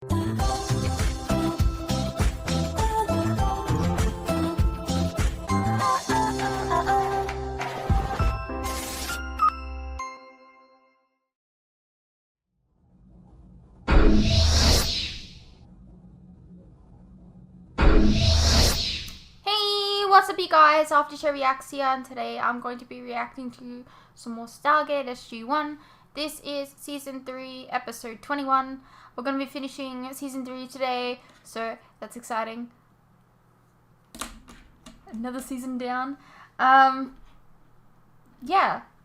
What's up, you guys? After Show Reacts here, and today I'm going to be reacting to some more Stargate SG-1. This is Season 3, Episode 21. We're going to be finishing Season 3 today, so that's exciting. Another season down. Yeah,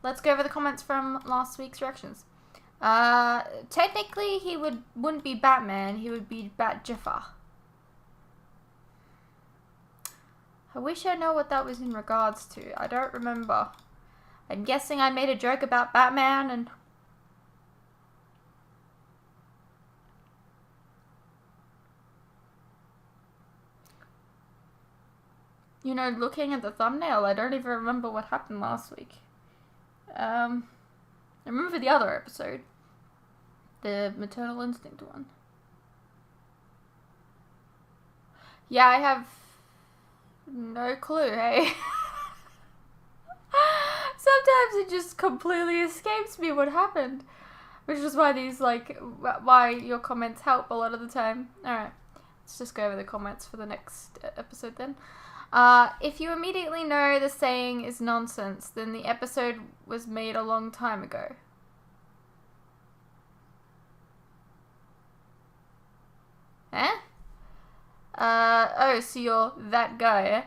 let's go over the comments from last week's reactions. Technically, he wouldn't be Batman, he would be Bat-Jaffa. I wish I know what that was in regards to. I don't remember. I'm guessing I made a joke about Batman and... You know, looking at the thumbnail, I don't even remember what happened last week. I remember the other episode. The maternal instinct one. Yeah, I have... no clue, hey? Sometimes it just completely escapes me what happened. Which is why these, why your comments help a lot of the time. Alright, let's just go over the comments for the next episode then. If you immediately know the saying is nonsense, then the episode was made a long time ago. Eh? Oh, so you're that guy, eh?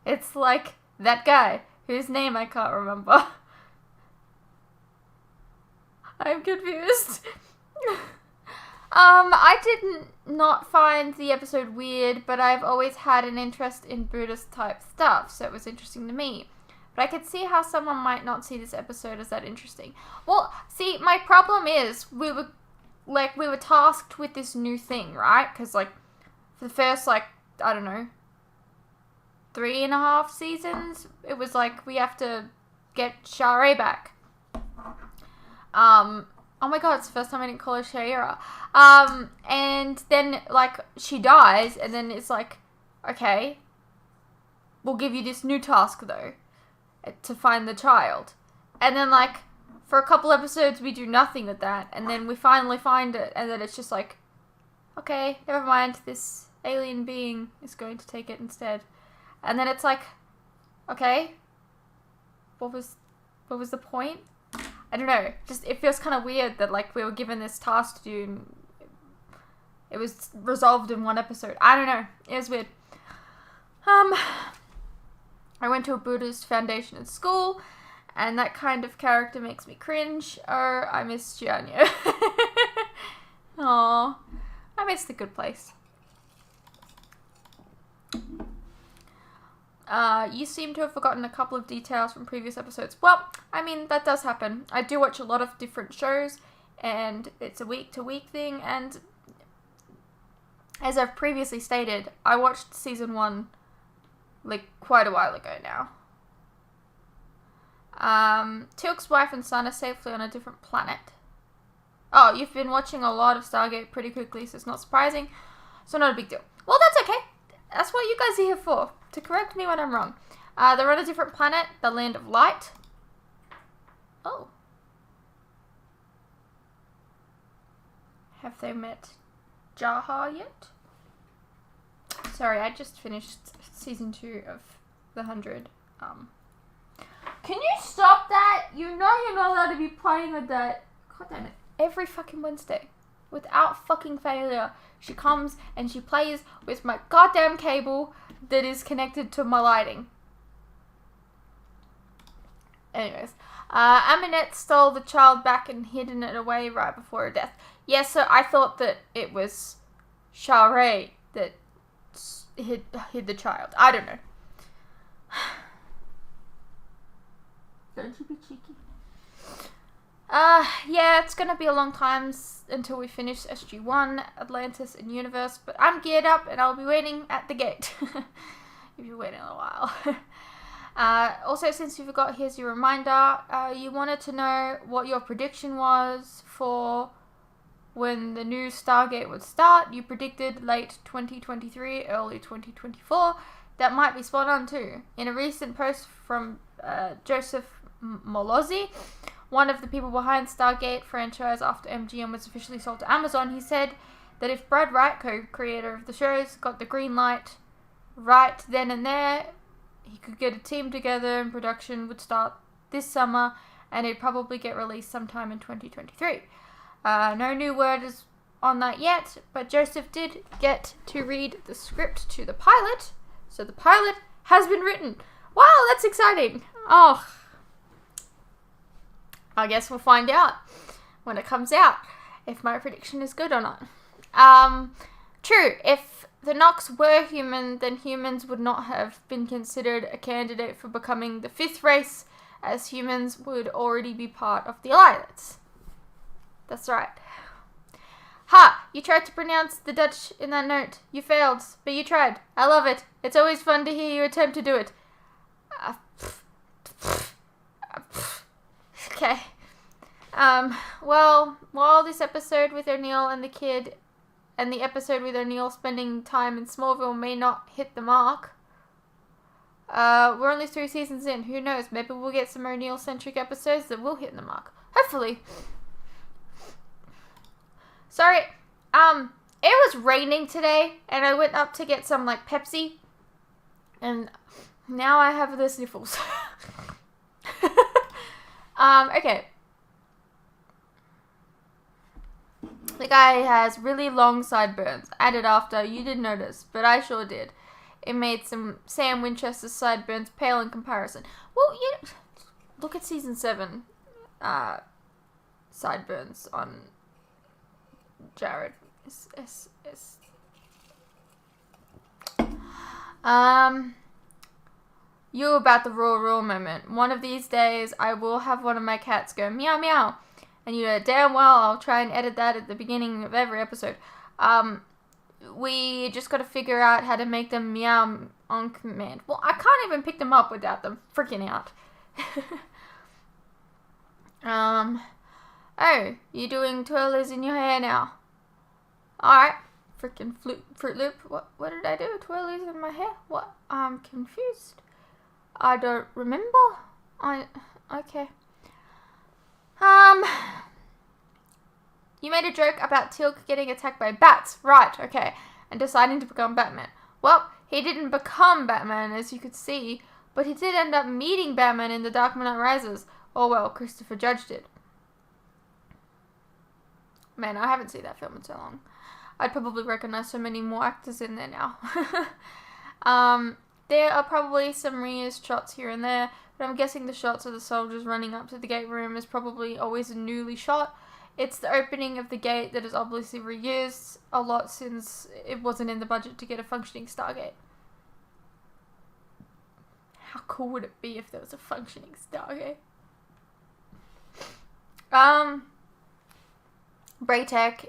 It's like that guy, whose name I can't remember. I'm confused. I did not find the episode weird, but I've always had an interest in Buddhist type stuff, so it was interesting to me. But I could see how someone might not see this episode as that interesting. Well, see, my problem is, we were tasked with this new thing, right? Because, for the first, I don't know, 3.5 seasons, it was we have to get Shara back. Oh my god, it's the first time I didn't call her Shaira. And then, she dies, and then it's okay, we'll give you this new task, though, to find the child. And then, for a couple episodes, we do nothing with that, and then we finally find it, and then it's just okay, never mind, this alien being is going to take it instead. And then it's okay, what was the point? I don't know, just it feels kind of weird that we were given this task to do and it was resolved in one episode. I don't know, it was weird. I went to a Buddhist foundation in school, and that kind of character makes me cringe. Oh, I miss Gianni. Aww, I miss the good place. You seem to have forgotten a couple of details from previous episodes. Well, I mean, that does happen. I do watch a lot of different shows, and it's a week-to-week thing, and as I've previously stated, I watched Season 1, quite a while ago now. Teal'c's wife and son are safely on a different planet. Oh, you've been watching a lot of Stargate pretty quickly, so it's not surprising. So not a big deal. Well, that's okay. That's what you guys are here for, to correct me when I'm wrong. They're on a different planet, the Land of Light. Oh. Have they met Jaha yet? Sorry, I just finished Season 2 of The 100. Can you stop that? You know you're not allowed to be playing with that. God damn it. Every fucking Wednesday, without fucking failure, she comes and she plays with my goddamn cable that is connected to my lighting. Anyways, Aminette stole the child back and hidden it away right before her death. Yeah, so I thought that it was Shara that hid the child. I don't know. Don't you be cheeky. Yeah, it's gonna be a long time until we finish SG-1, Atlantis, and Universe, but I'm geared up and I'll be waiting at the gate. If you're waiting a while. Also, since you forgot, here's your reminder. You wanted to know what your prediction was for when the new Stargate would start. You predicted late 2023, early 2024. That might be spot on too. In a recent post from Joseph Molozzi, one of the people behind Stargate franchise after MGM was officially sold to Amazon, he said that if Brad Wright, co-creator of the shows, got the green light right then and there, he could get a team together and production would start this summer and it'd probably get released sometime in 2023. No new word is on that yet, but Joseph did get to read the script to the pilot, so the pilot has been written. Wow, that's exciting. Oh, I guess we'll find out when it comes out if my prediction is good or not. True, if the Nox were human, then humans would not have been considered a candidate for becoming the 5th race, as humans would already be part of the Alliance. That's right. Ha! You tried to pronounce the Dutch in that note. You failed, but you tried. I love it. It's always fun to hear you attempt to do it. Okay. Well, while this episode with O'Neill and the kid and the episode with O'Neill spending time in Smallville may not hit the mark, we're only 3 seasons in. Who knows? Maybe we'll get some O'Neill-centric episodes that will hit the mark. Hopefully. Sorry, it was raining today, and I went up to get some, Pepsi, and now I have the sniffles. Okay. The guy has really long sideburns. Added after, you didn't notice, but I sure did. It made some Sam Winchester's sideburns pale in comparison. Well, look at season 7 sideburns on Jared. You about the raw moment. One of these days, I will have one of my cats go meow meow. And you know damn well I'll try and edit that at the beginning of every episode. We just got to figure out how to make them meow on command. Well, I can't even pick them up without them freaking out. Oh, you doing twirlies in your hair now? Alright. Freaking Fruit Loop. What did I do? Twirlies in my hair? What? I'm confused. I don't remember. Okay. You made a joke about Teal'c getting attacked by bats. Right, okay. And deciding to become Batman. Well, he didn't become Batman, as you could see, but he did end up meeting Batman in The Dark Knight Rises. Oh well, Christopher Judge did. Man, I haven't seen that film in so long. I'd probably recognize so many more actors in there now. There are probably some reused shots here and there, but I'm guessing the shots of the soldiers running up to the gate room is probably always a newly shot. It's the opening of the gate that is obviously reused a lot since it wasn't in the budget to get a functioning Stargate. How cool would it be if there was a functioning Stargate? Braytek,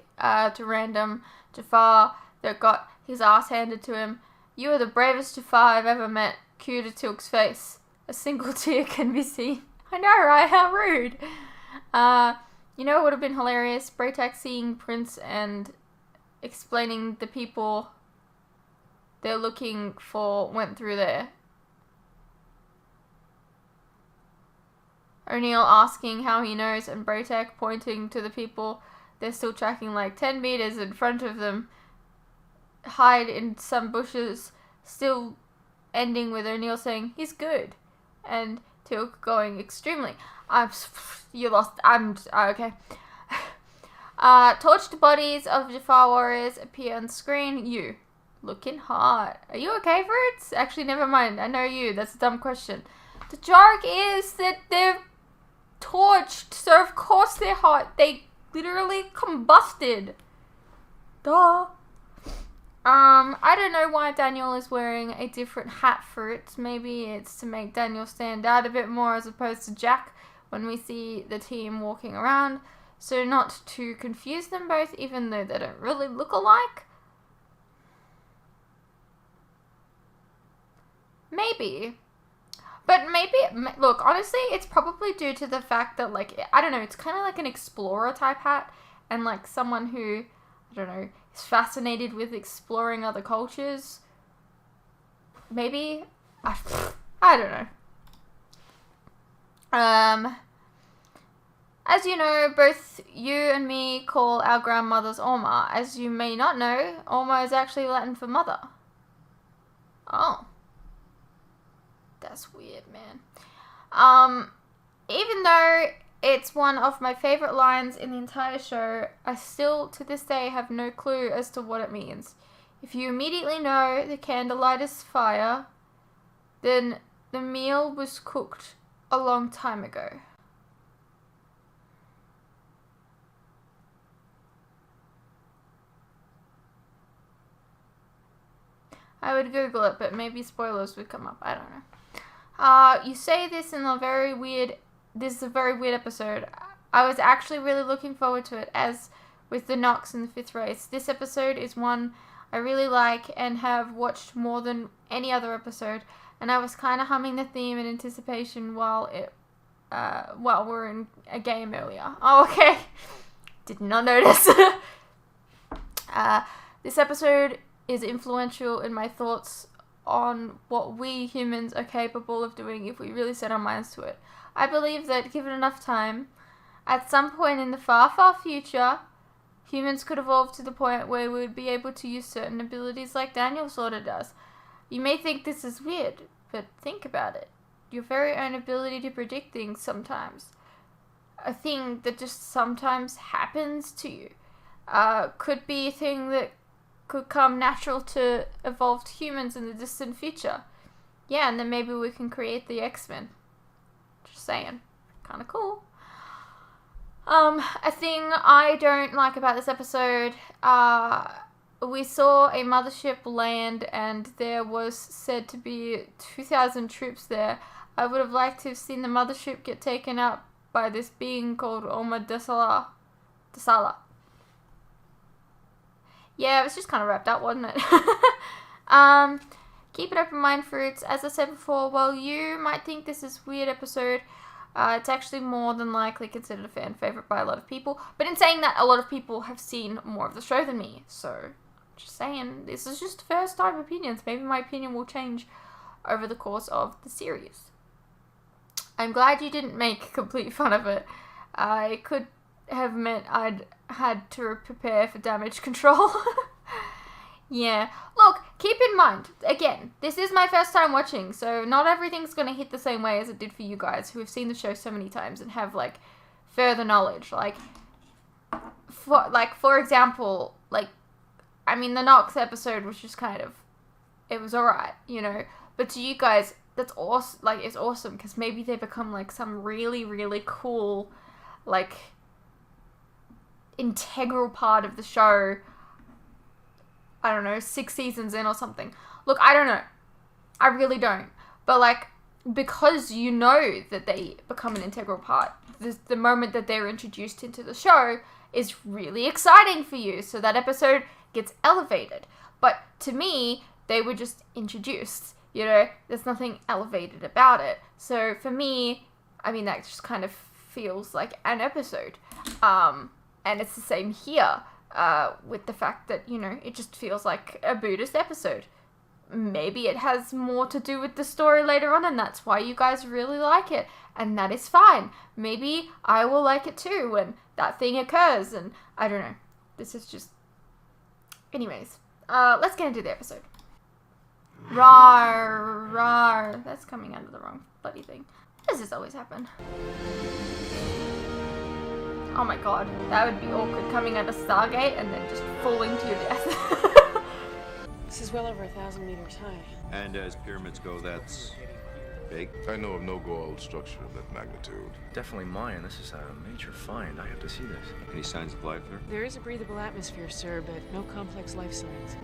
to random Jafar that got his ass handed to him. You are the bravest Jafar I've ever met. Cue to Teal'c's face. A single tear can be seen. I know, right? How rude. You know, it would have been hilarious. Braytek seeing Prince and explaining the people they're looking for went through there. O'Neill asking how he knows, and Braytek pointing to the people they're still tracking 10 meters in front of them, hide in some bushes, still ending with O'Neill saying, he's good, and Teal'c going extremely. Okay. Torched bodies of Jafar warriors appear on screen. You, looking hot. Are you okay, Fruits? Actually, never mind. I know you. That's a dumb question. The joke is that they're torched, so of course they're hot. They literally combusted. Duh. I don't know why Daniel is wearing a different hat for it. Maybe it's to make Daniel stand out a bit more as opposed to Jack when we see the team walking around. So not to confuse them both, even though they don't really look alike. Maybe. But maybe, look, honestly, it's probably due to the fact that, I don't know, it's kind of like an explorer type hat. and like someone who, I don't know, is fascinated with exploring other cultures. Maybe? I don't know. As you know, both you and me call our grandmothers Oma. As you may not know, Oma is actually Latin for mother. Oh. That's weird, man. Even though it's one of my favorite lines in the entire show, I still, to this day, have no clue as to what it means. If you immediately know the candlelight is fire, then the meal was cooked a long time ago. I would Google it, but maybe spoilers would come up. I don't know. You say this in a very weird... This is a very weird episode. I was actually really looking forward to it, as with the Nox and the Fifth Race. This episode is one I really like and have watched more than any other episode, and I was kind of humming the theme in anticipation while we're in a game earlier. Oh, okay. Did not notice. This episode is influential in my thoughts on what we humans are capable of doing if we really set our minds to it. I believe that, given enough time, at some point in the far, far future, humans could evolve to the point where we would be able to use certain abilities like Daniel sort of does. You may think this is weird, but think about it. Your very own ability to predict things sometimes. A thing that just sometimes happens to you. Could be a thing that could come natural to evolved humans in the distant future. Yeah, and then maybe we can create the X-Men. Just saying. Kind of cool. A thing I don't like about this episode, we saw a mothership land and there was said to be 2,000 troops there. I would have liked to have seen the mothership get taken out by this being called Oma Desala. Yeah, it was just kind of wrapped up, wasn't it? Keep an open mind, fruits. As I said before, while you might think this is a weird episode, it's actually more than likely considered a fan favorite by a lot of people. But in saying that, a lot of people have seen more of the show than me. So, just saying, this is just first time opinions. Maybe my opinion will change over the course of the series. I'm glad you didn't make complete fun of it. It could have meant I'd had to prepare for damage control. Yeah. Look, keep in mind, again, this is my first time watching, so not everything's going to hit the same way as it did for you guys who have seen the show so many times and have, like, further knowledge. For example, I mean, the Nox episode was just kind of, it was alright, you know, but to you guys, that's awesome, it's awesome, because maybe they become, some really, really cool, integral part of the show, I don't know, 6 seasons in or something. Look, I don't know. I really don't. But, because you know that they become an integral part, the moment that they're introduced into the show is really exciting for you. So that episode gets elevated. But to me, they were just introduced. You know, there's nothing elevated about it. So for me, I mean, that just kind of feels like an episode. And it's the same here. With the fact that, you know, it just feels like a Buddhist episode. Maybe it has more to do with the story later on, and that's why you guys really like it, and that is fine. Maybe I will like it too when that thing occurs, and I don't know. This is just... Anyways, let's get into the episode. Rawr, rawr. That's coming under the wrong bloody thing. Does this always happen? Oh my god, that would be awkward, coming out of Stargate and then just falling to your death. This is well over 1,000 meters high. And as pyramids go, that's big? I know of no Goa'uld structure of that magnitude. Definitely Mayan. This is a major find. I have to see this. Any signs of life there? There is a breathable atmosphere, sir, but no complex life signs.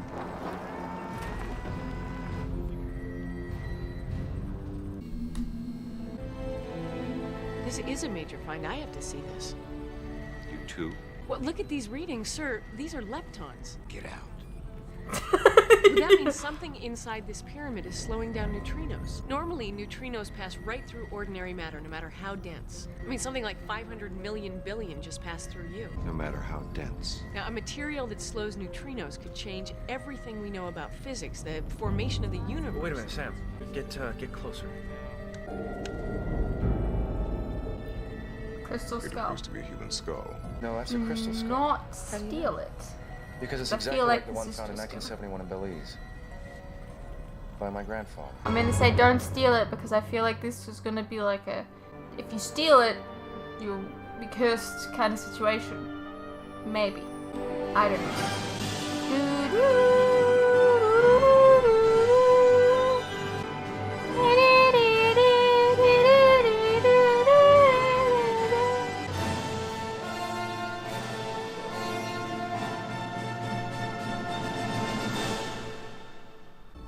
This is a major find. I have to see this. You too? Well, look at these readings, sir. These are leptons. Get out. That means something inside this pyramid is slowing down neutrinos. Normally, neutrinos pass right through ordinary matter, no matter how dense. I mean, something like 500 million billion just passed through you. No matter how dense. Now, a material that slows neutrinos could change everything we know about physics, the formation of the universe. Wait a minute, Sam. Get closer. Crystal It skull. appears to be a human skull. No, that's a crystal skull. Not steal it. Because it's I exactly feel like like the this one is found in just 1971 in Belize. By my grandfather. I'm gonna say don't steal it because I feel like this is gonna be like a, if you steal it, you'll be cursed kind of situation. Maybe. I don't know.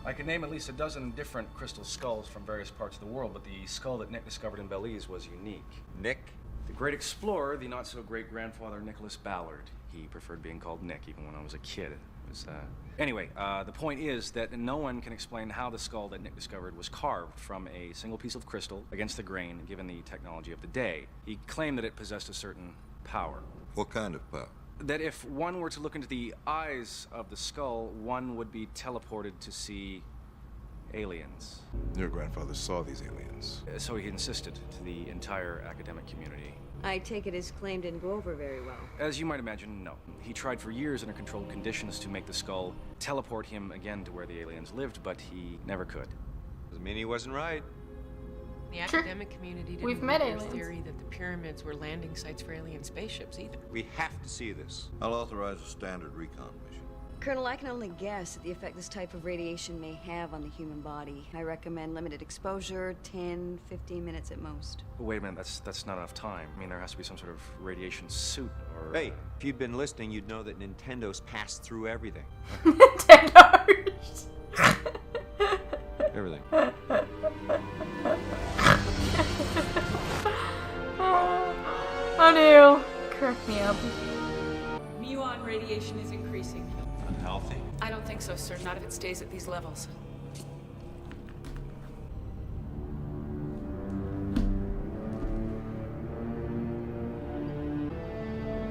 I can name at least a dozen different crystal skulls from various parts of the world, but the skull that Nick discovered in Belize was unique. Nick? The great explorer, the not-so-great-grandfather Nicholas Ballard. He preferred being called Nick, even when I was a kid. It was, Anyway, the point is that no one can explain how the skull that Nick discovered was carved from a single piece of crystal against the grain, given the technology of the day. He claimed that it possessed a certain power. What kind of power? That if one were to look into the eyes of the skull, one would be teleported to see aliens. Your grandfather saw these aliens. So he insisted to the entire academic community. I take it his claim didn't go over very well. As you might imagine, no. He tried for years under controlled conditions to make the skull teleport him again to where the aliens lived, but he never could. Doesn't mean he wasn't right. The Sure. academic community didn't We've met believe aliens. their theory that the pyramids were landing sites for alien spaceships either. We have to see this. I'll authorize a standard recon mission. Colonel, I can only guess at the effect this type of radiation may have on the human body. I recommend limited exposure, 10, 15 minutes at most. But wait a minute, that's not enough time. I mean, there has to be some sort of radiation suit or... Hey, if you'd been listening, you'd know that Nintendo's passed through everything. Nintendo. Everything. Oh no. Crack me up. Muon radiation is increasing. Unhealthy? I don't think so, sir. Not if it stays at these levels.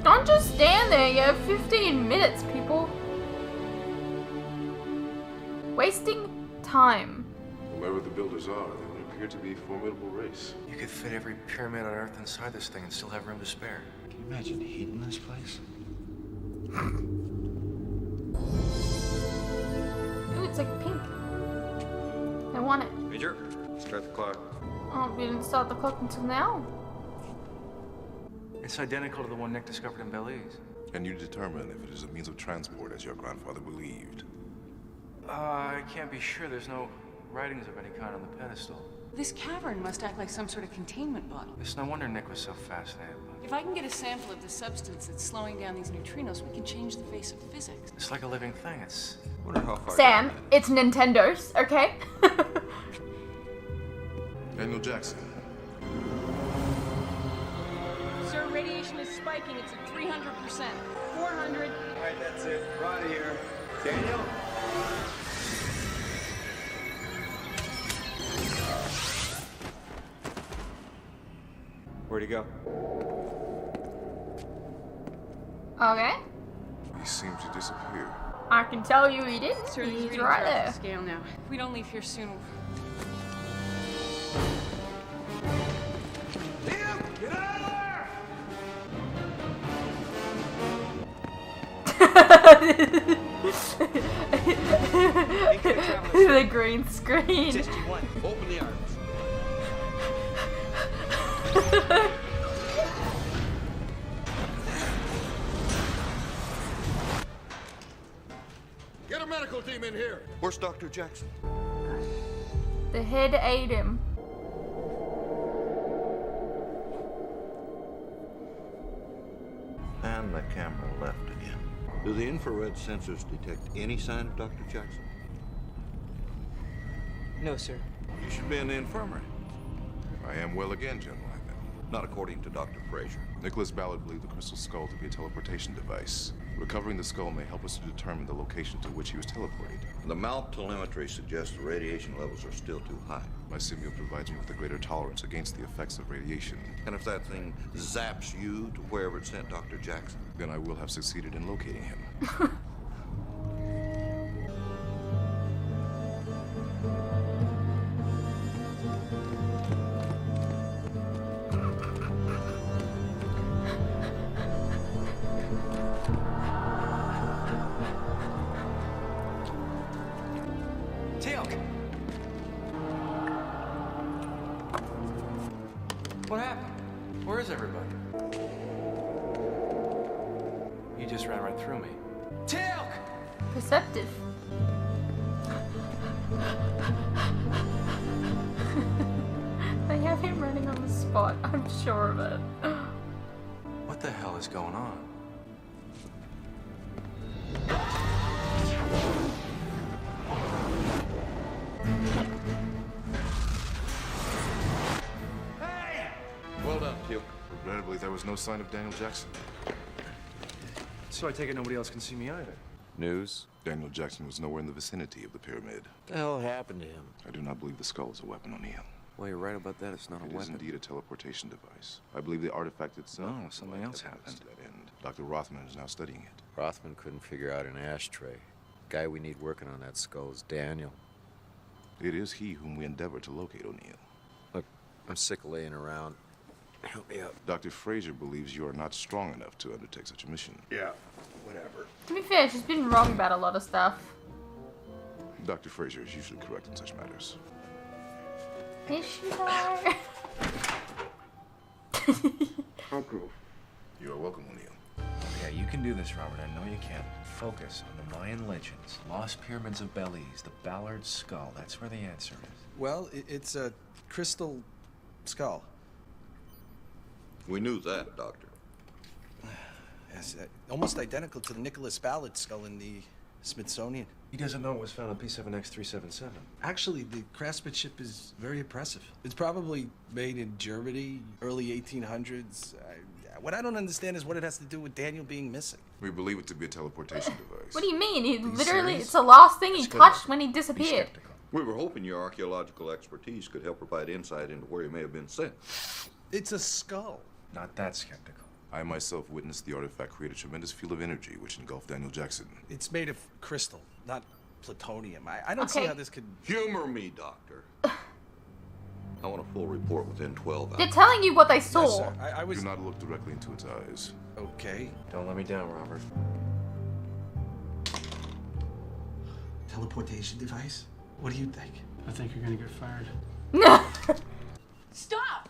Don't just stand there. You have 15 minutes, people. Wasting time. Whoever the builders are, they would appear to be a formidable race. You could fit every pyramid on Earth inside this thing and still have room to spare. Can you imagine heating this place? Ooh, it's like pink. I want it. Major, start the clock. Oh, we didn't start the clock until now. It's identical to the one Nick discovered in Belize. And you determine if it is a means of transport as your grandfather believed. I can't be sure. There's no writings of any kind on the pedestal. This cavern must act like some sort of containment bottle. It's no wonder Nick was so fascinated by it. If I can get a sample of the substance that's slowing down these neutrinos, we can change the face of physics. It's like a living thing. It's... Wonder how far Sam, down it's Nintendo's, okay? Daniel Jackson. Sir, radiation is spiking. It's at 300%. 400. All right, that's it. We're out of here. Daniel? Where'd he go? Okay. He seemed to disappear. I can tell you he didn't. Sir, these He's readings right are off there. the scale now. If we don't leave here soon, The green screen. SG-1, open the arms. Get a medical team in here. Where's Dr. Jackson? The head ate him. And the camera left again. Do the infrared sensors detect any sign of Dr. Jackson? No, sir. You should be in the infirmary. I am well again, General Hackman. Not according to Dr. Fraser. Nicholas Ballard believed the crystal skull to be a teleportation device. It Recovering the skull may help us to determine the location to which he was teleported. The mouth telemetry suggests the radiation levels are still too high. My simule provides me with a greater tolerance against the effects of radiation. And if that thing zaps you to wherever it sent Dr. Jackson, Then I will have succeeded in locating him. What happened? Where is everybody? You just ran right through me. Teal'c! Perceptive. They have him running on the spot, I'm sure of it. What the hell is going on? well done, Teal'c. Regrettably, there was no sign of Daniel Jackson. So I take it nobody else can see me either. News? Daniel Jackson was nowhere in the vicinity of the pyramid. What the hell happened to him? I do not believe the skull is a weapon, O'Neill. Well, you're right about that. It's not a It is weapon. indeed a teleportation device. I believe the artifact itself. No, something else happened. To that end. Dr. Rothman is now studying it. Rothman couldn't figure out an ashtray. Guy we need working on that skull is Daniel. It is he whom we endeavor to locate, O'Neill. Look, I'm sick of laying around. Help me out. Dr. Fraser believes you are not strong enough to undertake such a mission. Yeah, whatever. To be fair, she's been wrong about a lot of stuff. Dr. Fraser is usually correct in such matters. Is she though? You are welcome, O'Neill. Yeah, you can do this, Robert. I know you can. Focus on the Mayan legends, lost pyramids of Belize, the Ballard skull. That's where the answer is. Well, it's a crystal skull. We knew that, Doctor. Yes, almost identical to the Nicholas Ballard skull in the Smithsonian. He doesn't know it was found on P7X377. Actually, the craftsmanship is very impressive. It's probably made in Germany, early 1800s. What I don't understand is what it has to do with Daniel being missing. We believe it to be a teleportation device. What do you mean? He literally, serious? it's the last thing he Just touched gotta when he Be disappeared. skeptical. We were hoping your archaeological expertise could help provide insight into where he may have been sent. It's a skull. Not that skeptical. I myself witnessed the artifact create a tremendous field of energy which engulfed Daniel Jackson. It's made of crystal, not plutonium. I don't see Okay. how this could... Humor me, Doctor. I want a full report within 12 hours. They're telling you what they saw. Yes, sir. I was... Do not look directly into its eyes. Okay. Don't let me down, Robert. Teleportation device? What do you think? I think you're gonna get fired. Stop!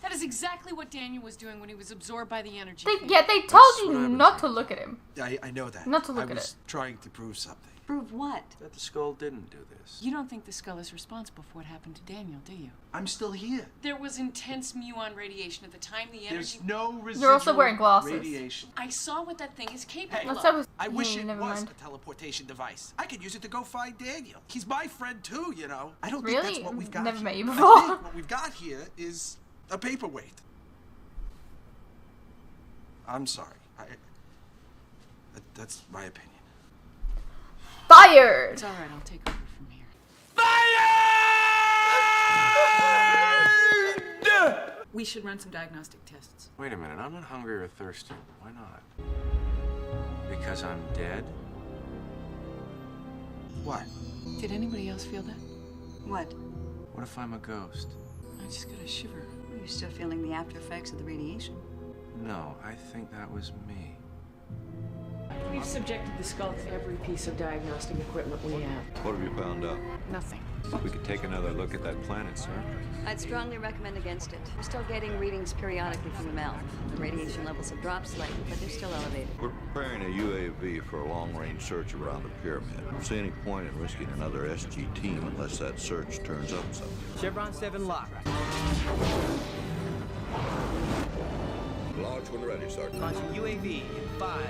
That is exactly what Daniel was doing when he was absorbed by the energy. They, field. yeah, they told That's you what I would not do. to look at him. I know that. Not to look I at was it. trying to prove something. Prove what? That the skull didn't do this. You don't think the skull is responsible for what happened to Daniel, do you? I'm still here. There was intense muon radiation at the time the energy... There's no residual You're also wearing glasses. radiation. I saw what that thing is capable Hey, of. Let's have I wish it never was mind. a teleportation device. I could use it to go find Daniel. He's my friend too, you know. I don't Really? think that's what we've got. Never here. met you I before. think what we've got here is a paperweight. I'm sorry. That's my opinion. Fired! It's all right, I'll take over from here. We should run some diagnostic tests. Wait a minute, I'm not hungry or thirsty. Why not? Because I'm dead? What? Did anybody else feel that? What? What if I'm a ghost? I just got a shiver. Are you still feeling the after effects of the radiation? No, I think that was me. We've subjected the skull to every piece of diagnostic equipment we have. What have you found out? Nothing. We could take another look at that planet, sir. I'd strongly recommend against it. We're still getting readings periodically from the mouth. The radiation levels have dropped slightly, but they're still elevated. We're preparing a UAV for a long-range search around the pyramid. I don't see any point in risking another SG team unless that search turns up something. Chevron 7 lock. Launch when ready, Sergeant. Launching UAV in 5,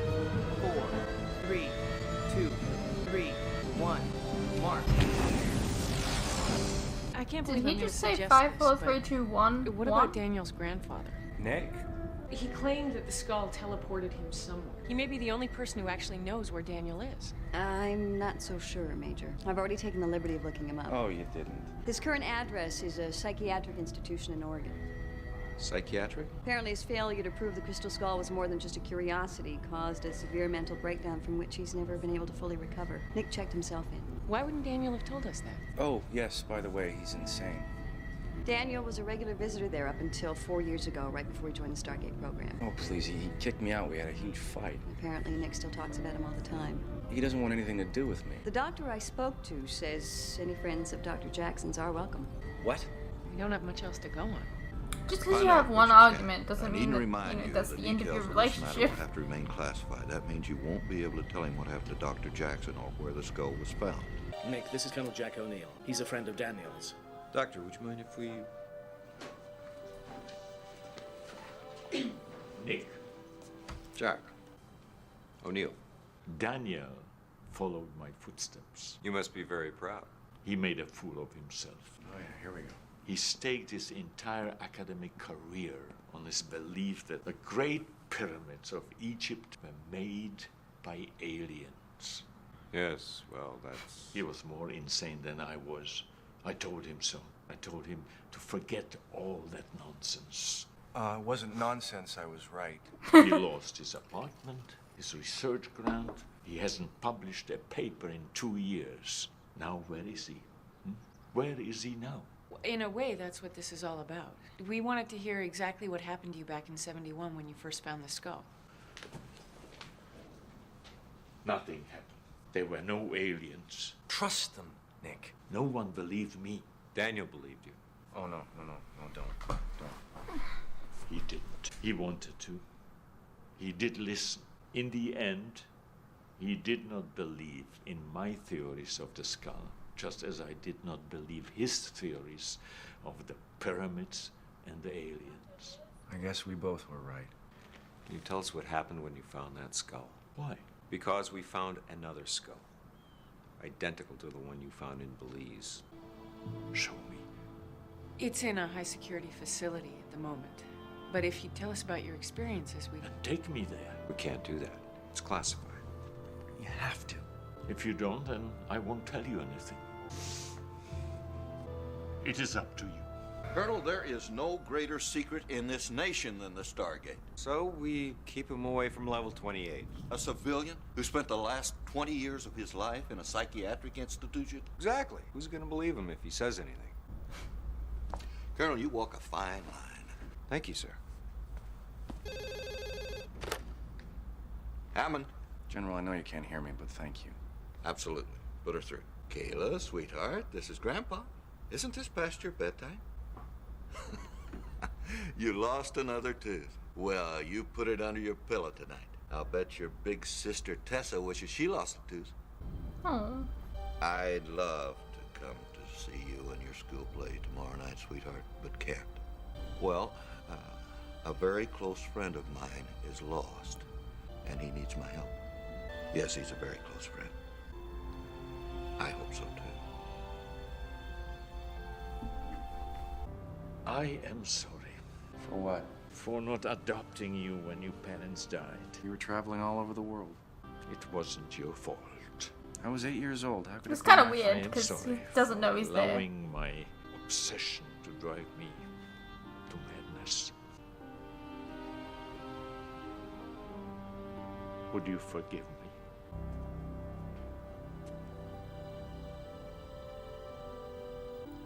4, 3, 2, 3, 1. Mark. I can't Did believe he I'm gonna just say suggest 5, this, 4, but 3, 2, 1? What about Daniel's grandfather? Nick? He claimed that the skull teleported him somewhere. He may be the only person who actually knows where Daniel is. I'm not so sure, Major. I've already taken the liberty of looking him up. Oh, you didn't. His current address is a psychiatric institution in Oregon. Psychiatric? Apparently his failure to prove the crystal skull was more than just a curiosity caused a severe mental breakdown from which he's never been able to fully recover. Nick checked himself in. Why wouldn't Daniel have told us that? Oh, yes, by the way, he's insane. Daniel was a regular visitor there up until 4 years ago, right before he joined the Stargate program. Oh, please, he kicked me out. We had a huge fight. Apparently Nick still talks about him all the time. He doesn't want anything to do with me. The doctor I spoke to says any friends of Dr. Jackson's are welcome. What? We don't have much else to go on. Just because Find you out have what one you can. argument doesn't I mean need to that remind you that's of the end of your details this matter relationship. will have to remain classified. That means you won't be able to tell him what happened to Dr. Jackson or where the skull was found. Nick, this is Colonel Jack O'Neill. He's a friend of Daniel's. Doctor, would you mind if we... Nick, Jack. O'Neill. Daniel followed my footsteps. You must be very proud. He made a fool of himself. Oh, yeah, here we go. He staked his entire academic career on his belief that the great pyramids of Egypt were made by aliens. Yes, well, that's... He was more insane than I was. I told him so. I told him to forget all that nonsense. It wasn't nonsense, I was right. He lost his apartment, his research grant. He hasn't published a paper in 2 years. Now where is he? Where is he now? In a way, that's what this is all about. We wanted to hear exactly what happened to you back in '71 when you first found the skull. Nothing happened. There were no aliens. Trust them, Nick. No one believed me. Daniel believed you. Oh, no, don't. He didn't. He wanted to. He did listen. In the end, he did not believe in my theories of the skull, just as I did not believe his theories of the pyramids and the aliens. I guess we both were right. Can you tell us what happened when you found that skull? Why? Because we found another skull. Identical to the one you found in Belize. Show me. It's in a high-security facility at the moment. But if you tell us about your experiences, we... Take me there. We can't do that. It's classified. You have to. If you don't, then I won't tell you anything. It is up to you. Colonel, there is no greater secret in this nation than the Stargate. So we keep him away from level 28. A civilian who spent the last 20 years of his life in a psychiatric institution? Exactly. Who's going to believe him if he says anything? Colonel, you walk a fine line. Thank you, sir. Hammond. General, I know you can't hear me, but thank you. Absolutely. Put her through. Kayla, sweetheart, this is Grandpa. Isn't this past your bedtime? You lost another tooth. Well, you put it under your pillow tonight. I'll bet your big sister Tessa wishes she lost a tooth. Oh. I'd love to come to see you in your school play tomorrow night, sweetheart, but can't. Well, a very close friend of mine is lost, and he needs my help. Yes, he's a very close friend. I hope so, too. I am sorry. For what? For not adopting you when your parents died. You were traveling all over the world. It wasn't your fault. I was 8 years old. How could It's it be kind of my weird I am because he sorry doesn't know for he's there. allowing my obsession to drive me to madness. Would you forgive me?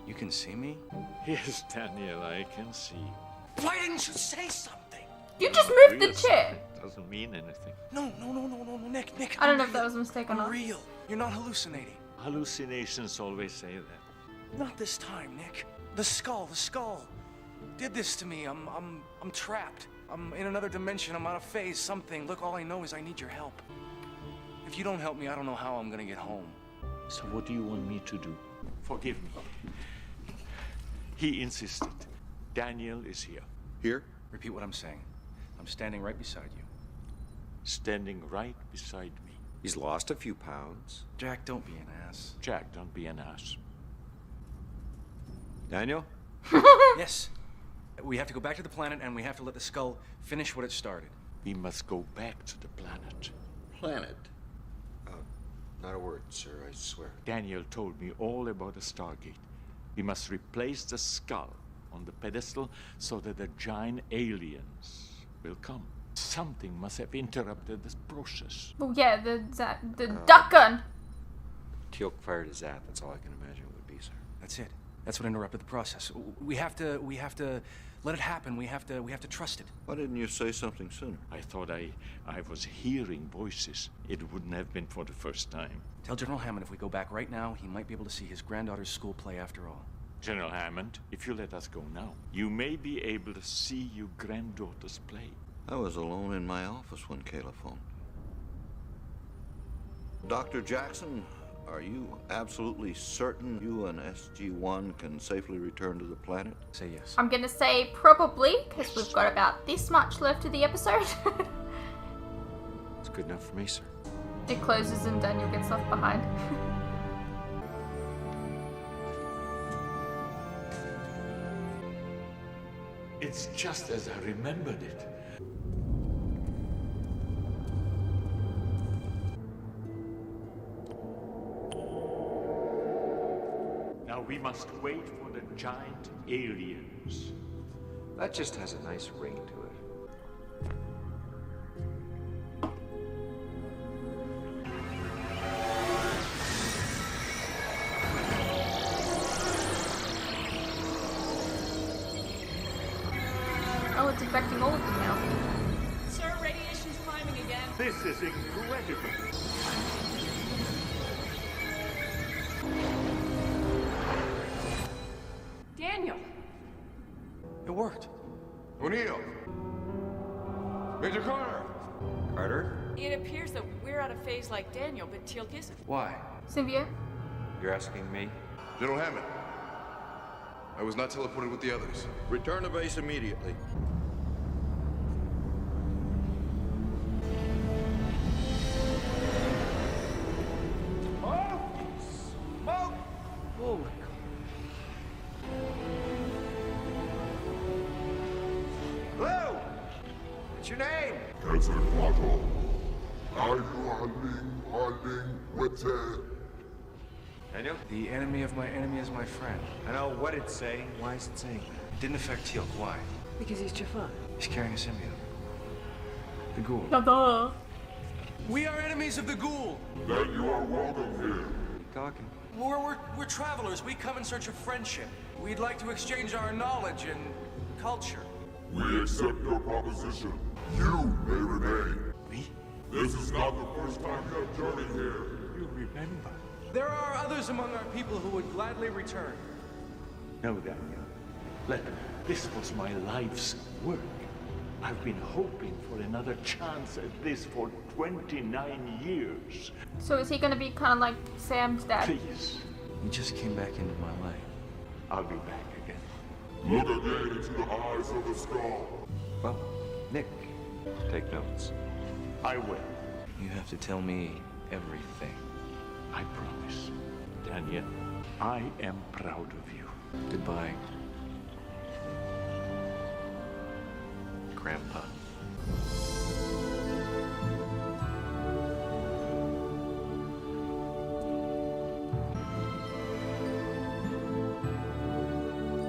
You can see me? Yes, Daniel, I can see. Why didn't you say something? You just moved the Real chair. sight doesn't mean anything. No, Nick. I don't know I'm if that was a mistake or I'm not. real. You're not hallucinating. Hallucinations always say that. Not this time, Nick. The skull did this to me. I'm trapped. I'm in another dimension. I'm out of phase. Something. Look, all I know is I need your help. If you don't help me, I don't know how I'm gonna get home. So what do you want me to do? Forgive me. He insisted. Daniel is here. Here? Repeat what I'm saying. I'm standing right beside you. Standing right beside me. He's lost a few pounds. Jack, don't be an ass. Jack, don't be an ass. Daniel? Yes. We have to go back to the planet, and we have to let the skull finish what it started. We must go back to the planet. Planet? Not a word, sir, I swear. Daniel told me all about the Stargate. We must replace the skull on the pedestal so that the giant aliens will come. Something must have interrupted this process. Well, yeah, the duck gun. Teal'c fired his zap. That's all I can imagine it would be, sir. That's it. That's what interrupted the process. We have to let it happen. We have to trust it. Why didn't you say something sooner? I thought I was hearing voices. It wouldn't have been for the first time. Tell General Hammond if we go back right now, he might be able to see his granddaughter's school play after all. General Hammond, if you let us go now, you may be able to see your granddaughter's play. I was alone in my office when Kayla phoned. Dr. Jackson, are you absolutely certain you and SG-1 can safely return to the planet? Say yes. I'm gonna say probably, because we've got about this much left of the episode. It's good enough for me, sir. It closes and Daniel gets left behind. It's just as I remembered it. Now we must wait for the giant aliens. That just has a nice ring to it. Oh, it's affecting all of them now. Sir, radiation's climbing again. This is incredible. Daniel! It worked. O'Neill! Major Carter! Carter? It appears that we're out of phase like Daniel, but Teal'c isn't. Why? Sylvia? You're asking me? General Hammond. I was not teleported with the others. Return to base immediately. Smoke! Oh my God. Hello! What's your name? Daniel? The enemy of my enemy is my friend. I know what it's saying. Why is it saying that? It didn't affect Teal'c. Why? Because he's Jafar. He's carrying a symbiote. The Goa'uld. Duh. We are enemies of the Goa'uld. Then you are welcome here. Keep talking. We're travelers. We come in search of friendship. We'd like to exchange our knowledge and culture. We accept your proposition. You may remain. Me? This is not the first time you have journeyed here. You remember? There are others among our people who would gladly return. No, Daniel. This was my life's work. I've been hoping for another chance at this for 29 years. So is he gonna be kind of like Sam's dad? Please, You just came back into my life. I'll be back again. Look again into the eyes of the skull. Well, Nick, take notes. I will. You have to tell me everything. I promise. Daniel, I am proud of you. Goodbye. Grandpa.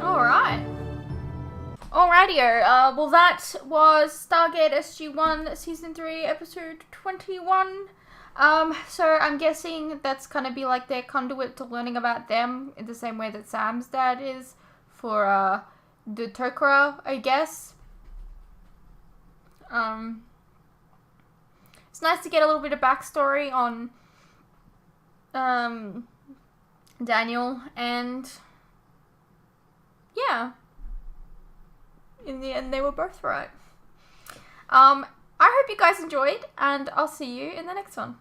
Alright. Alrighty-o. Well, that was Stargate SG-1 Season 3, Episode 21. So I'm guessing that's gonna be like their conduit to learning about them in the same way that Sam's dad is for, the Tok'ra, I guess. It's nice to get a little bit of backstory on, Daniel, and yeah. In the end, they were both right. I hope you guys enjoyed, and I'll see you in the next one.